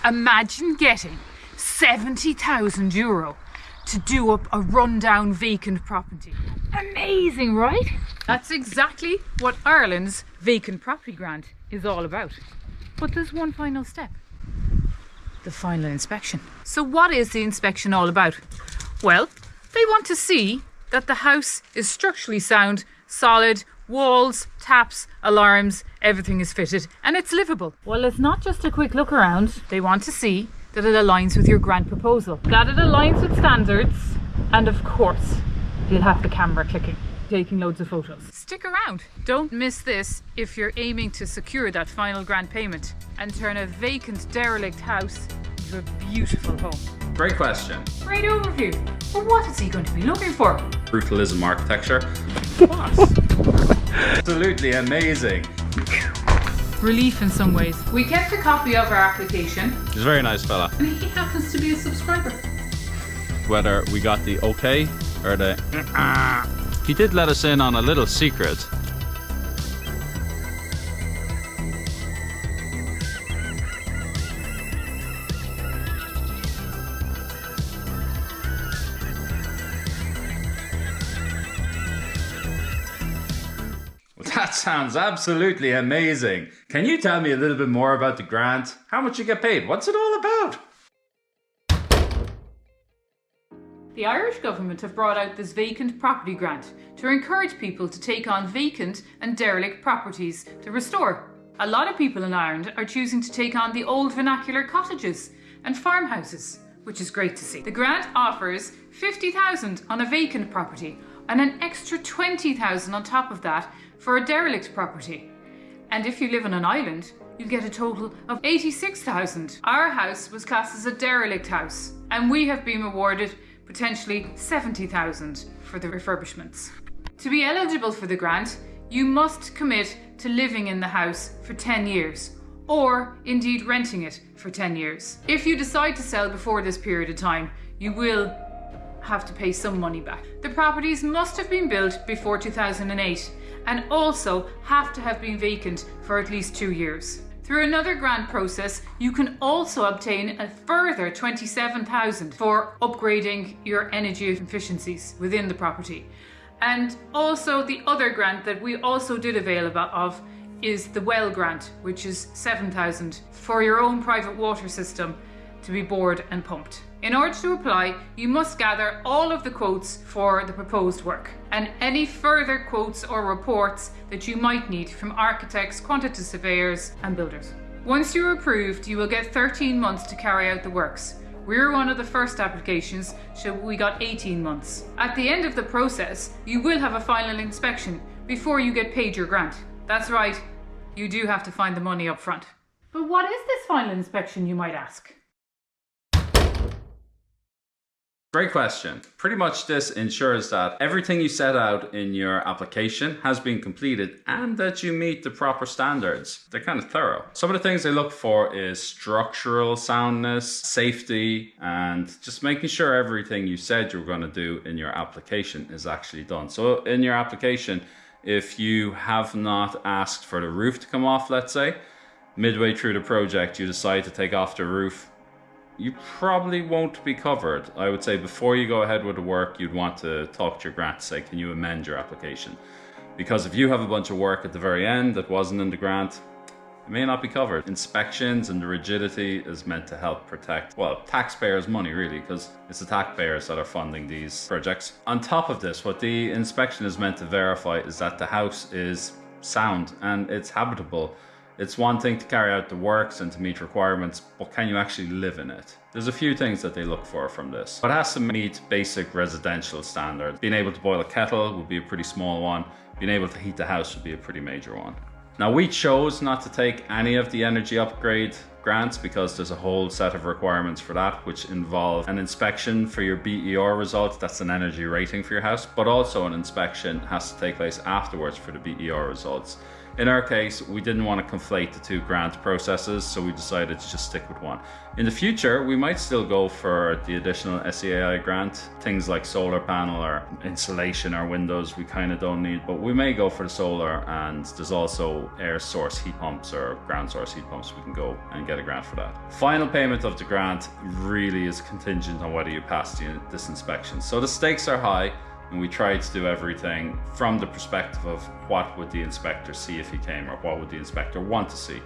Imagine getting €70,000 to do up a rundown vacant property. Amazing, right? That's exactly what Ireland's vacant property grant is all about. But there's one final step. The final inspection. So what is the inspection all about? Well, they want to see that the house is structurally sound, solid, walls, taps, alarms, everything is fitted and it's livable. Well, it's not just a quick look around. They want to see that it aligns with your grant proposal, that it aligns with standards, and of course, you'll have the camera clicking, taking loads of photos. Stick around. Don't miss this if you're aiming to secure that final grant payment and turn a vacant, derelict house into a beautiful home. Great question. Great overview. But what is he going to be looking for? Brutalism architecture. What? Absolutely amazing. Relief in some ways. We kept a copy of our application. He's a very nice fella. And he happens to be a subscriber. Whether we got the okay or the he did let us in on a little secret. That sounds absolutely amazing. Can you tell me a little bit more about the grant? How much you get paid? What's it all about? The Irish government have brought out this vacant property grant to encourage people to take on vacant and derelict properties to restore. A lot of people in Ireland are choosing to take on the old vernacular cottages and farmhouses, which is great to see. The grant offers $50,000 on a vacant property and an extra $20,000 on top of that for a derelict property. And if you live on an island, you get a total of $86,000. Our house was classed as a derelict house, and we have been awarded potentially $70,000 for the refurbishments. To be eligible for the grant, you must commit to living in the house for 10 years, or indeed renting it for 10 years. If you decide to sell before this period of time, you will have to pay some money back. The properties must have been built before 2008 and also have to have been vacant for at least 2 years. Through another grant process, you can also obtain a further $27,000 for upgrading your energy efficiencies within the property. And also the other grant that we also did avail of is the well grant, which is $7,000 for your own private water system to be bored and pumped. In order to apply, you must gather all of the quotes for the proposed work and any further quotes or reports that you might need from architects, quantity surveyors and builders. Once you're approved, you will get 13 months to carry out the works. We were one of the first applications, so we got 18 months. At the end of the process, you will have a final inspection before you get paid your grant. That's right, you do have to find the money up front. But what is this final inspection, you might ask? Great question. Pretty much this ensures that everything you set out in your application has been completed and that you meet the proper standards. They're kind of thorough. Some of the things they look for is structural soundness, safety, and just making sure everything you said you were going to do in your application is actually done. So in your application, if you have not asked for the roof to come off, let's say, midway through the project you decide to take off the roof, you probably won't be covered. I would say before you go ahead with the work, you'd want to talk to your grant to say, can you amend your application? Because if you have a bunch of work at the very end that wasn't in the grant, it may not be covered. Inspections and the rigidity is meant to help protect, well, taxpayers' money really, because it's the taxpayers that are funding these projects. On top of this, what the inspection is meant to verify is that the house is sound and it's habitable. It's one thing to carry out the works and to meet requirements, but can you actually live in it? There's a few things that they look for from this. It has to meet basic residential standards. Being able to boil a kettle would be a pretty small one. Being able to heat the house would be a pretty major one. Now, we chose not to take any of the energy upgrade grants because there's a whole set of requirements for that, which involve an inspection for your BER results. That's an energy rating for your house, but also an inspection has to take place afterwards for the BER results. In our case, we didn't want to conflate the two grant processes, so we decided to just stick with one. In the future, we might still go for the additional SEAI grant. Things like solar panel or insulation or windows we kind of don't need, but we may go for the solar, and there's also air source heat pumps or ground source heat pumps. We can go and get a grant for that. Final payment of the grant really is contingent on whether you pass this inspection. So the stakes are high, and we tried to do everything from the perspective of what would the inspector see if he came, or what would the inspector want to see.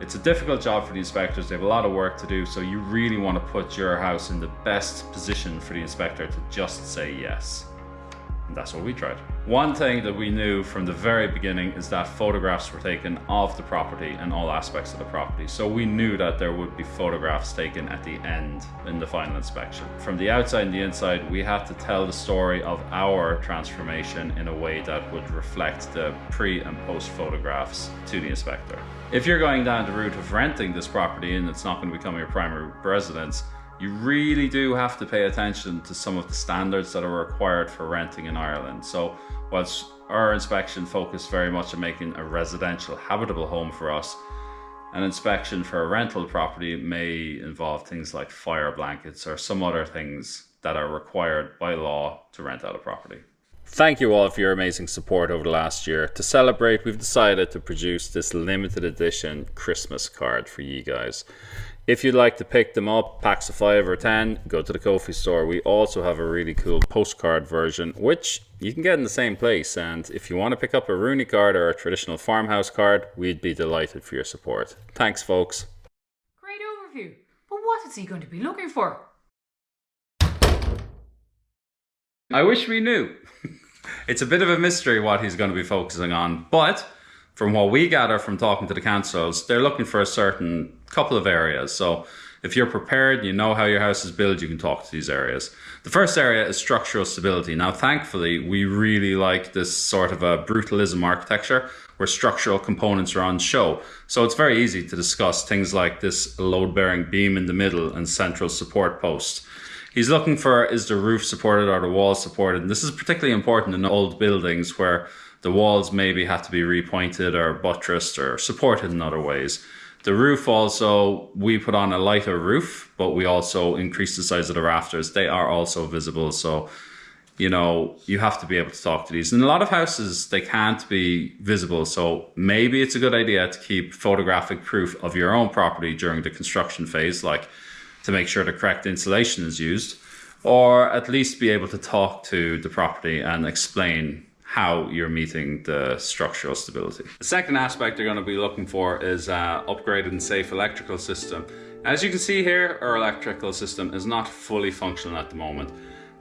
It's a difficult job for the inspectors. They have a lot of work to do, so you really want to put your house in the best position for the inspector to just say yes. And that's what we tried. One thing that we knew from the very beginning is that photographs were taken of the property and all aspects of the property. So we knew that there would be photographs taken at the end in the final inspection. From the outside and the inside, we had to tell the story of our transformation in a way that would reflect the pre and post photographs to the inspector. If you're going down the route of renting this property and it's not going to become your primary residence, you really do have to pay attention to some of the standards that are required for renting in Ireland. So whilst our inspection focused very much on making a residential habitable home for us, an inspection for a rental property may involve things like fire blankets or some other things that are required by law to rent out a property. Thank you all for your amazing support over the last year. To celebrate, we've decided to produce this limited edition Christmas card for you guys. If you'd like to pick them up, packs of 5 or 10, go to the Ko-fi store. We also have a really cool postcard version, which you can get in the same place. And if you want to pick up a Rooney card or a traditional farmhouse card, we'd be delighted for your support. Thanks, folks. Great overview. But what is he going to be looking for? I wish we knew. It's a bit of a mystery what he's going to be focusing on, but from what we gather from talking to the councils, they're looking for a certain couple of areas. So if you're prepared, you know how your house is built, you can talk to these areas. The first area is structural stability. Now, thankfully, we really like this sort of a brutalism architecture where structural components are on show. So it's very easy to discuss things like this load-bearing beam in the middle and central support post. He's looking for, is the roof supported or the walls supported? And this is particularly important in old buildings where the walls maybe have to be repointed or buttressed or supported in other ways. The roof also, we put on a lighter roof, but we also increased the size of the rafters. They are also visible. So, you know, you have to be able to talk to these. In a lot of houses, they can't be visible. So maybe it's a good idea to keep photographic proof of your own property during the construction phase, like to make sure the correct insulation is used, or at least be able to talk to the property and explain how you're meeting the structural stability. The second aspect they're going to be looking for is upgraded and safe electrical system. As you can see here, our electrical system is not fully functional at the moment.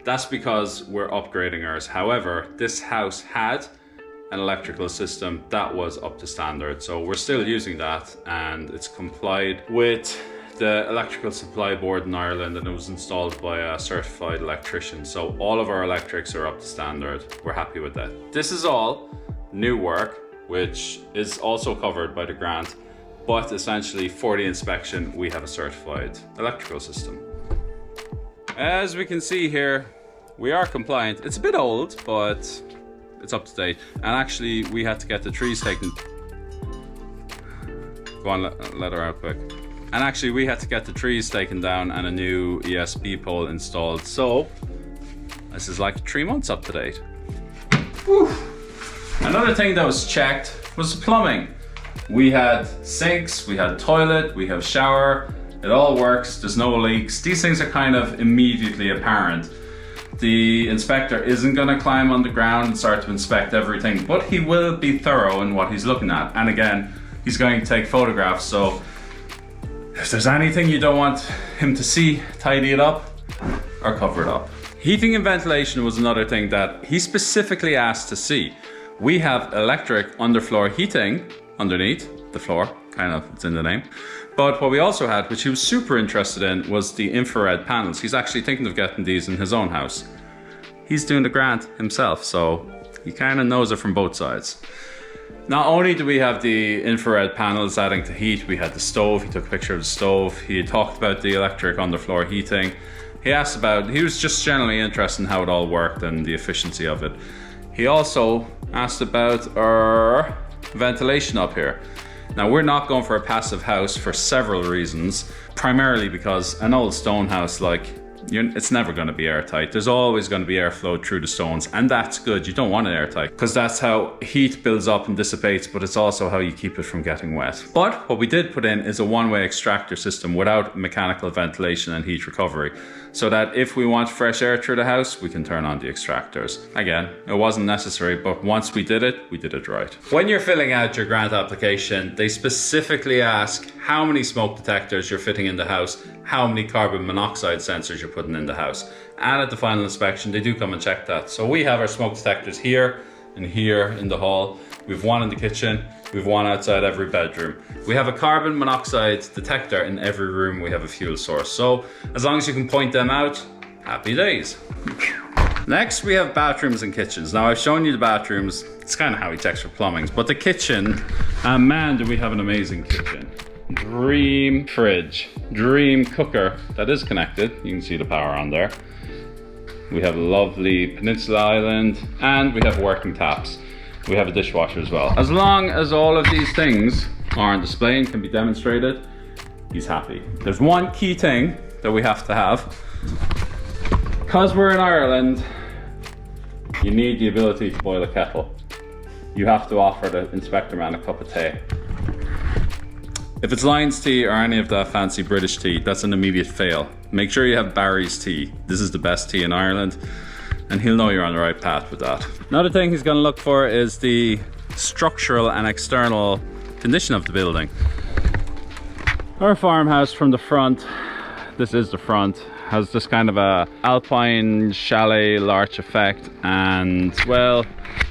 That's because we're upgrading ours. However, this house had an electrical system that was up to standard. So we're still using that, and it's complied with the electrical supply board in Ireland, and it was installed by a certified electrician. So all of our electrics are up to standard. We're happy with that. This is all new work, which is also covered by the grant, but essentially for the inspection, we have a certified electrical system. As we can see here, we are compliant. It's a bit old, but it's up to date. And actually, we had to get the trees taken. Go on, let her out quick. And actually, we had to get the trees taken down and a new ESP pole installed. So this is like 3 months up to date. Whew. Another thing that was checked was the plumbing. We had sinks, we had toilet, we have shower. It all works, there's no leaks. These things are kind of immediately apparent. The inspector isn't gonna climb on the ground and start to inspect everything, but he will be thorough in what he's looking at. And again, he's going to take photographs. So if there's anything you don't want him to see, tidy it up or cover it up. Heating and ventilation was another thing that he specifically asked to see. We have electric underfloor heating underneath the floor, kind of, it's in the name. But what we also had, which he was super interested in, was the infrared panels. He's actually thinking of getting these in his own house. He's doing the grant himself, so he kind of knows it from both sides. Not only do we have the infrared panels adding to heat, we had the stove. He took a picture of the stove. He talked about the electric underfloor heating. He was just generally interested in how it all worked and the efficiency of it. He also asked about our ventilation up here. Now we're not going for a passive house for several reasons, primarily because an old stone house, it's never going to be airtight. There's always going to be airflow through the stones, and that's good. You don't want it airtight because that's how heat builds up and dissipates, but it's also how you keep it from getting wet. But what we did put in is a one-way extractor system without mechanical ventilation and heat recovery, so that if we want fresh air through the house, we can turn on the extractors. Again, it wasn't necessary, but once we did it right. When you're filling out your grant application, they specifically ask how many smoke detectors you're fitting in the house, how many carbon monoxide sensors you're putting in the house. And at the final inspection, they do come and check that. So we have our smoke detectors here and here in the hall. We've one in the kitchen. We've one outside every bedroom. We have a carbon monoxide detector in every room. We have a fuel source. So as long as you can point them out, happy days. Next, we have bathrooms and kitchens. Now I've shown you the bathrooms. It's kind of how he checks for plumbings, but the kitchen, man, do we have an amazing kitchen. Dream fridge, dream cooker that is connected. You can see the power on there. We have a lovely peninsula island, and we have working taps. We have a dishwasher as well. As long as all of these things are on display and can be demonstrated, he's happy. There's one key thing that we have to have. Because we're in Ireland, you need the ability to boil a kettle. You have to offer the inspector man a cup of tea. If it's Lion's tea or any of that fancy British tea, that's an immediate fail. Make sure you have Barry's tea. This is the best tea in Ireland, and he'll know you're on the right path with that. Another thing he's going to look for is the structural and external condition of the building. Our farmhouse from the front, this is the front, has this kind of a alpine chalet larch effect, and well,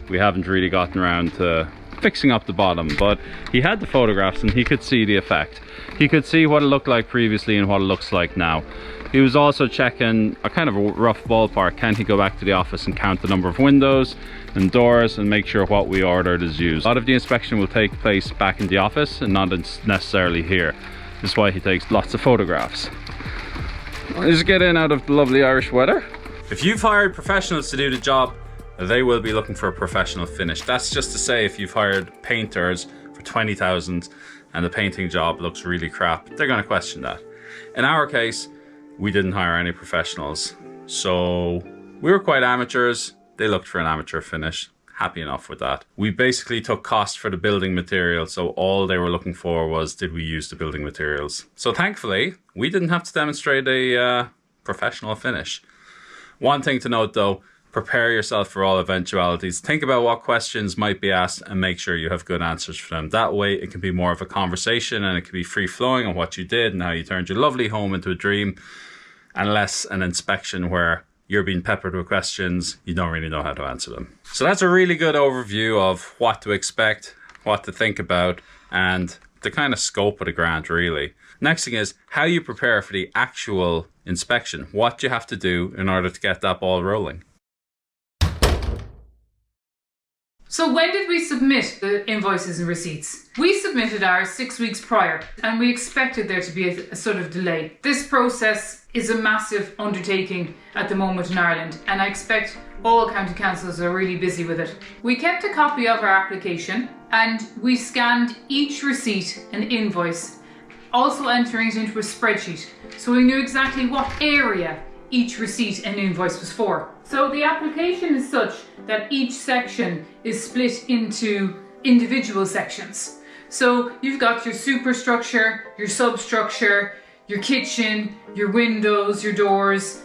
we haven't really gotten around to fixing up the bottom, but he had the photographs and he could see the effect. He could see what it looked like previously and what it looks like now. He was also checking a kind of a rough ballpark. Can he go back to the office and count the number of windows and doors and make sure what we ordered is used? A lot of the inspection will take place back in the office and not necessarily here. This is why he takes lots of photographs. Let's get in out of the lovely Irish weather. If you've hired professionals to do the job, they will be looking for a professional finish. That's just to say, if you've hired painters for 20,000 and the painting job looks really crap, they're going to question that. In our case, we didn't hire any professionals, so we were quite amateurs. They looked for an amateur finish. Happy enough with that. We basically took cost for the building material, so all they were looking for was, did we use the building materials? So thankfully, we didn't have to demonstrate a professional finish. One thing to note though, prepare yourself for all eventualities. Think about what questions might be asked and make sure you have good answers for them. That way it can be more of a conversation and it can be free flowing on what you did and how you turned your lovely home into a dream, and less an inspection where you're being peppered with questions, you don't really know how to answer them. So that's a really good overview of what to expect, what to think about, and the kind of scope of the grant really. Next thing is how you prepare for the actual inspection, what you have to do in order to get that ball rolling. So when did we submit the invoices and receipts? We submitted ours 6 weeks prior, and we expected there to be a sort of delay. This process is a massive undertaking at the moment in Ireland, and I expect all county councils are really busy with it. We kept a copy of our application and we scanned each receipt and invoice, also entering it into a spreadsheet, so we knew exactly what area each receipt and invoice was for. So the application is such that each section is split into individual sections. So you've got your superstructure, your substructure, your kitchen, your windows, your doors,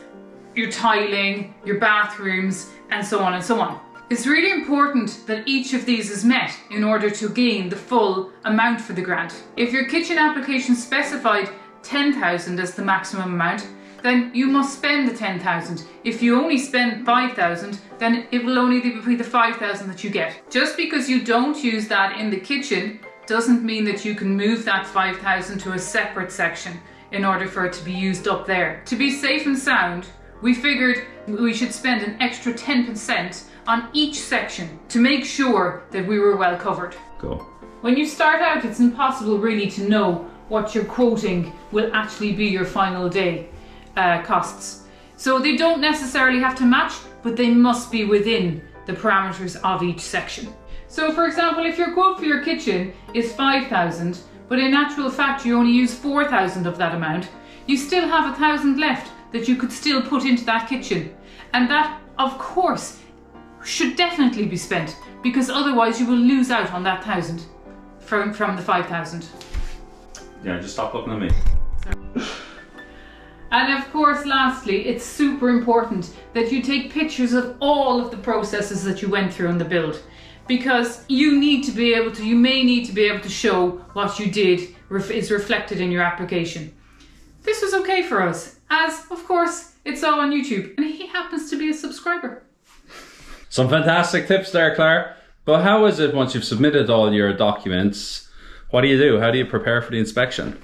your tiling, your bathrooms, and so on and so on. It's really important that each of these is met in order to gain the full amount for the grant. If your kitchen application specified 10,000 as the maximum amount, then you must spend the 10,000. If you only spend 5,000, then it will only be the 5,000 that you get. Just because you don't use that in the kitchen doesn't mean that you can move that 5,000 to a separate section in order for it to be used up there. To be safe and sound, we figured we should spend an extra 10% on each section to make sure that we were well covered. Cool. When you start out, it's impossible really to know what you're quoting will actually be your final day costs. So they don't necessarily have to match, but they must be within the parameters of each section. So for example, if your quote for your kitchen is 5,000, but in actual fact you only use 4,000 of that amount, you still have 1,000 left that you could still put into that kitchen. And that, of course, should definitely be spent, because otherwise you will lose out on that 1,000 from the 5,000. Yeah, just stop looking at me. Sorry. And of course, lastly, it's super important that you take pictures of all of the processes that you went through in the build, because you may need to be able to show what you did is reflected in your application. This was okay for us, as of course it's all on YouTube, and he happens to be a subscriber. Some fantastic tips there, Claire. But how is it once you've submitted all your documents? What do you do? How do you prepare for the inspection?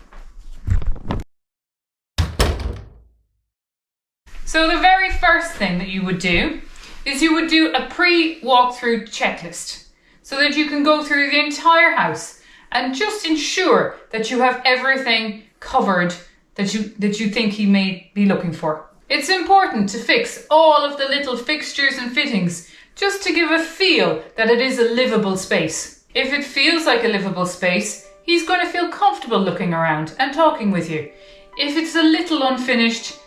So the very first thing that you would do is you would do a pre-walkthrough checklist, so that you can go through the entire house and just ensure that you have everything covered that you think he may be looking for. It's important to fix all of the little fixtures and fittings just to give a feel that it is a livable space. If it feels like a livable space, he's going to feel comfortable looking around and talking with you. If it's a little unfinished,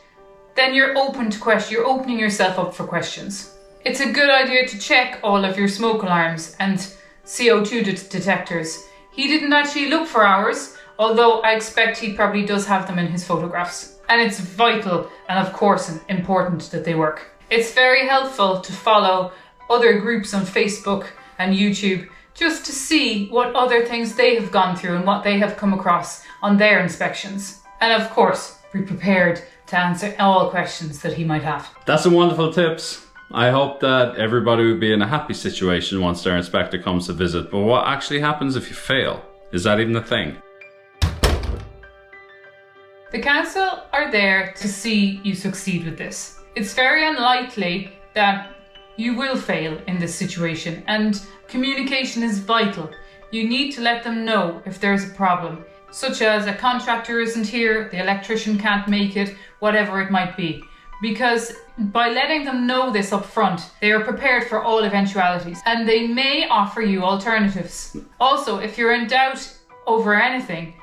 then you're opening yourself up for questions. It's a good idea to check all of your smoke alarms and CO2 detectors. He didn't actually look for ours, although I expect he probably does have them in his photographs. And it's vital and of course important that they work. It's very helpful to follow other groups on Facebook and YouTube just to see what other things they have gone through and what they have come across on their inspections. And of course, be prepared to answer all questions that he might have. That's some wonderful tips. I hope that everybody will be in a happy situation once their inspector comes to visit. But what actually happens if you fail? Is that even a thing? The council are there to see you succeed with this. It's very unlikely that you will fail in this situation, and communication is vital. You need to let them know if there's a problem, such as a contractor isn't here, the electrician can't make it, whatever it might be. Because by letting them know this up front, they are prepared for all eventualities, and they may offer you alternatives. Also, if you're in doubt over anything,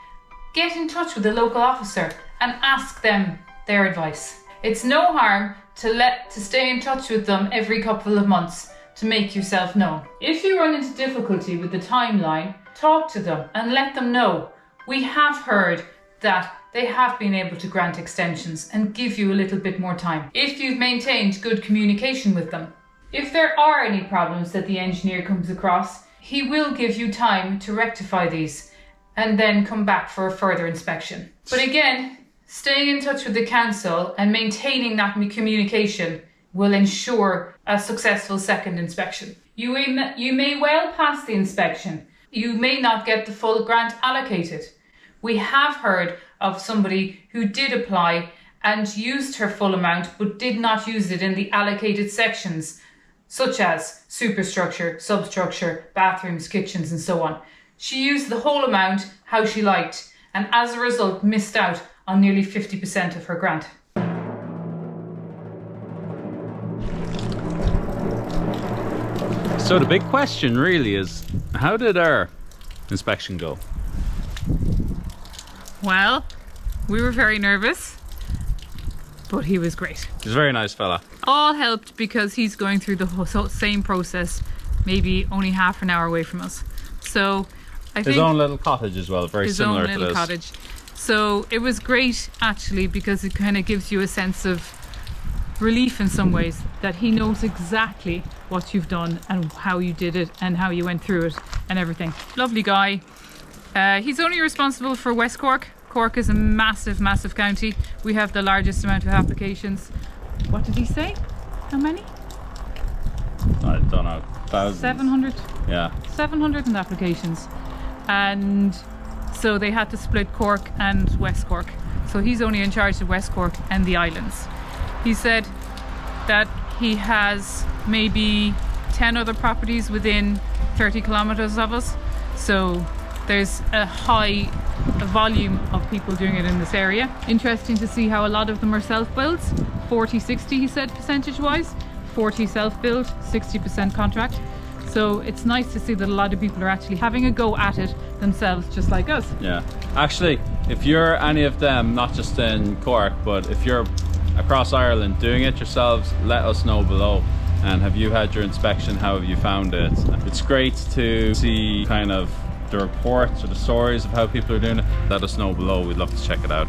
get in touch with the local officer and ask them their advice. It's no harm to stay in touch with them every couple of months to make yourself known. If you run into difficulty with the timeline, talk to them and let them know. We have heard that they have been able to grant extensions and give you a little bit more time, if you've maintained good communication with them. If there are any problems that the engineer comes across, he will give you time to rectify these and then come back for a further inspection. But again, staying in touch with the council and maintaining that communication will ensure a successful second inspection. You may well pass the inspection. You may not get the full grant allocated. We have heard of somebody who did apply and used her full amount but did not use it in the allocated sections, such as superstructure, substructure, bathrooms, kitchens and so on. She used the whole amount how she liked, and as a result missed out on nearly 50% of her grant. So the big question really is, how did our inspection go? Well, we were very nervous, but he was great. He's a very nice fella. All helped because he's going through the whole same process, maybe only half an hour away from us. So I think his own little cottage as well, very similar to this. His own little cottage. So it was great actually, because it kind of gives you a sense of relief in some ways that he knows exactly what you've done and how you did it and how you went through it and everything. Lovely guy. He's only responsible for West Cork. Cork is a massive, massive county. We have the largest amount of applications. What did he say? How many? I don't know. 700? Yeah. 700 applications. And so they had to split Cork and West Cork. So he's only in charge of West Cork and the islands. He said that he has maybe 10 other properties within 30 kilometers of us. So there's a volume of people doing it in this area. Interesting to see how a lot of them are self-builds. 40-60 he said percentage wise. 40 self-build, 60% contract. So it's nice to see that a lot of people are actually having a go at it themselves, just like us. Yeah. Actually, if you're any of them, not just in Cork, but if you're across Ireland doing it yourselves, let us know below. And have you had your inspection? How have you found it? It's great to see kind of the reports or the stories of how people are doing it. Let us know below. We'd love to check it out.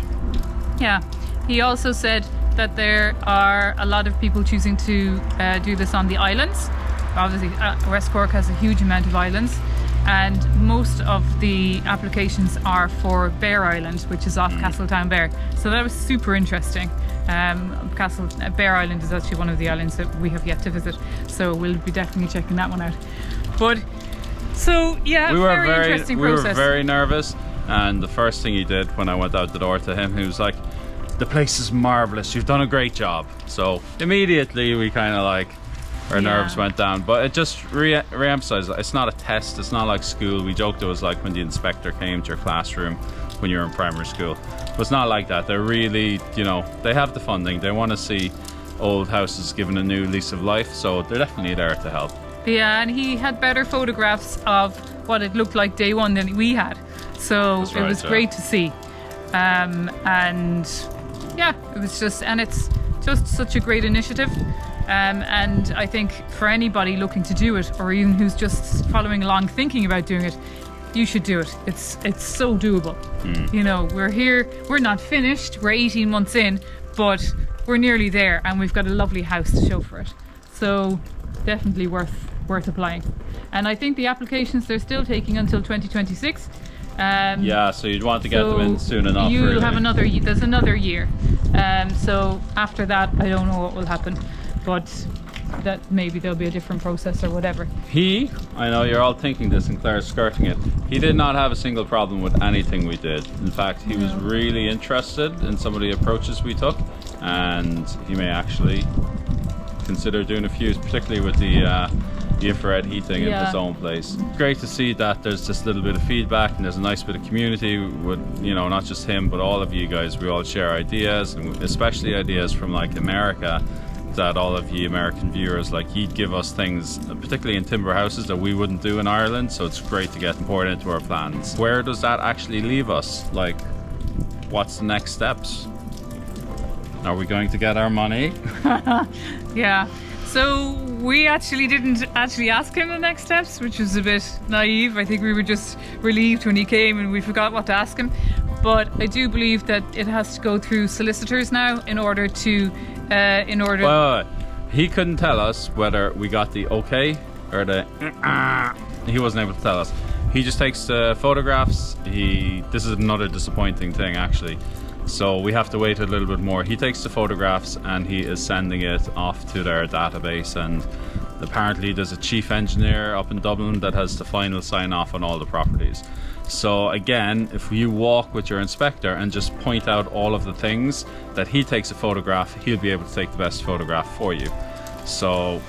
Yeah. He also said that there are a lot of people choosing to do this on the islands. Obviously, West Cork has a huge amount of islands, and most of the applications are for Bear Island, which is off Castletown Bear. So that was super interesting. Bear Island is actually one of the islands that we have yet to visit, so we'll be definitely checking that one out. But so yeah, very interesting process. We were very nervous, and the first thing he did when I went out the door to him, he was like, "The place is marvelous. You've done a great job." So immediately we kind of like, our nerves went down, but it just re-emphasized that it's not a test. It's not like school. We joked it was like when the inspector came to your classroom when you were in primary school. But it's not like that. They're really, you know, they have the funding. They want to see old houses given a new lease of life, so they're definitely there to help. Yeah, and he had better photographs of what it looked like day one than we had, so it was great to see. And yeah, it was just, and it's just such a great initiative. And I think for anybody looking to do it, or even who's just following along thinking about doing it, you should do it. It's so doable. You know, we're here, we're not finished, we're 18 months in, but we're nearly there, and we've got a lovely house to show for it. So definitely worth applying. And I think the applications, they're still taking until 2026. Yeah, so you'd want to get them in soon enough. You really. have there's another year. So after that, I don't know what will happen, but that maybe there'll be a different process or whatever. I know you're all thinking this and Claire's skirting it, he did not have a single problem with anything we did. In fact, he was really interested in some of the approaches we took, and he may actually consider doing a few, particularly with the infrared heating in his own place. Great to see that there's this little bit of feedback and there's a nice bit of community with, you know, not just him but all of you guys. We all share ideas, and especially ideas from like America, that all of you American viewers, like, you'd give us things, particularly in timber houses, that we wouldn't do in Ireland, so it's great to get them poured into our plans. Where does that actually leave us? Like, what's the next steps? Are we going to get our money? Yeah, so we actually didn't ask him the next steps, which was a bit naive. I think we were just relieved when he came and we forgot what to ask him. But I do believe that it has to go through solicitors now in order to Well, he couldn't tell us whether we got the okay or the he wasn't able to tell us. He just takes the photographs. This is another disappointing thing, actually. So we have to wait a little bit more. He takes the photographs and he is sending it off to their database, and apparently there's a chief engineer up in Dublin that has the final sign off on all the properties. So again, if you walk with your inspector and just point out all of the things that he takes a photograph, he'll be able to take the best photograph for you. So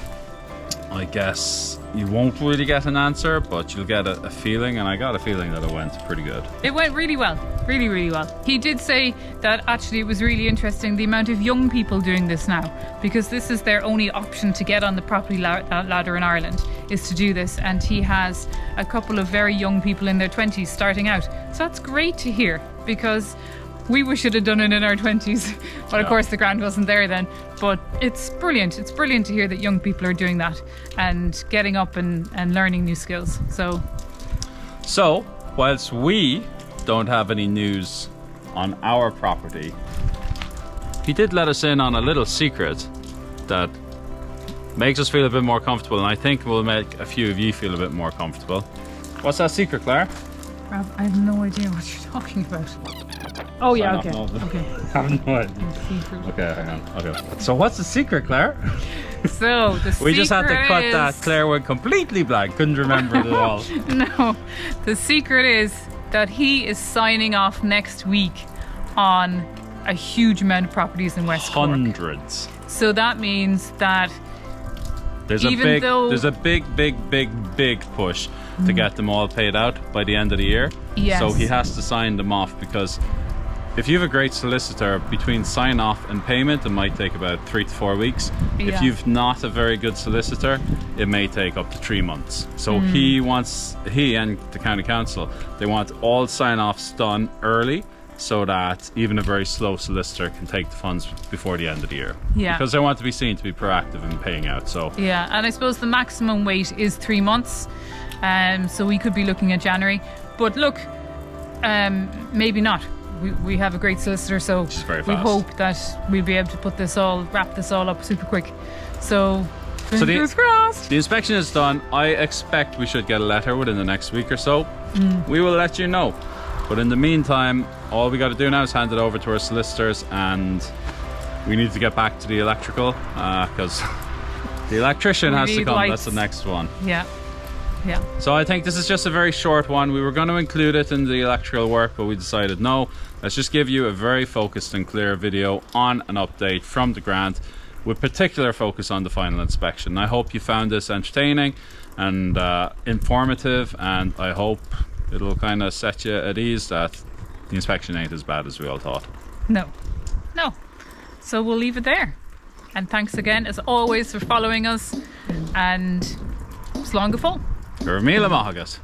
I guess you won't really get an answer, but you'll get a feeling, and I got a feeling that it went pretty good. It went really well, really, really well. He did say that actually it was really interesting the amount of young people doing this now, because this is their only option to get on the property ladder in Ireland, is to do this, and he has a couple of very young people in their 20s starting out. So that's great to hear, because we wish it had done it in our 20s, but of course the grant wasn't there then. But it's brilliant. It's brilliant to hear that young people are doing that and getting up and learning new skills. So whilst we don't have any news on our property, he did let us in on a little secret that makes us feel a bit more comfortable, and I think will make a few of you feel a bit more comfortable. What's that secret, Claire? Rob, I have no idea what you're talking about. Oh yeah, okay. I have no idea. Okay, hang on. Okay. So what's the secret, Claire? So the secret we just had to cut that. Claire went completely blank. Couldn't remember it at all. No, the secret is that he is signing off next week on a huge amount of properties in West Cork. Hundreds. So that means that there's a big push to get them all paid out by the end of the year. Yes. So he has to sign them off, because if you have a great solicitor, between sign off and payment, it might take about 3 to 4 weeks. Yeah. If you've not a very good solicitor, it may take up to 3 months. So he and the county council, they want all sign offs done early, so that even a very slow solicitor can take the funds before the end of the year. Yeah. Because they want to be seen to be proactive in paying out. So Yeah, and I suppose the maximum wait is 3 months. So we could be looking at January. But look, maybe not. We have a great solicitor, so very we fast. hope that we'll be able to wrap this all up super quick. So fingers crossed. The inspection is done. I expect we should get a letter within the next week or so. We will let you know. But in the meantime, all we got to do now is hand it over to our solicitors, and we need to get back to the electrical because the electrician has to come. Lights. That's the next one. Yeah. So I think this is just a very short one. We were going to include it in the electrical work, but we decided no. Let's just give you a very focused and clear video on an update from the grant, with particular focus on the final inspection. I hope you found this entertaining and informative, and I hope it'll kind of set you at ease that the inspection ain't as bad as we all thought. No. So we'll leave it there. And thanks again, as always, for following us. And slán go fóill. Gur míle maith agus.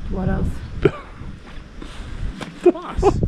What else? What?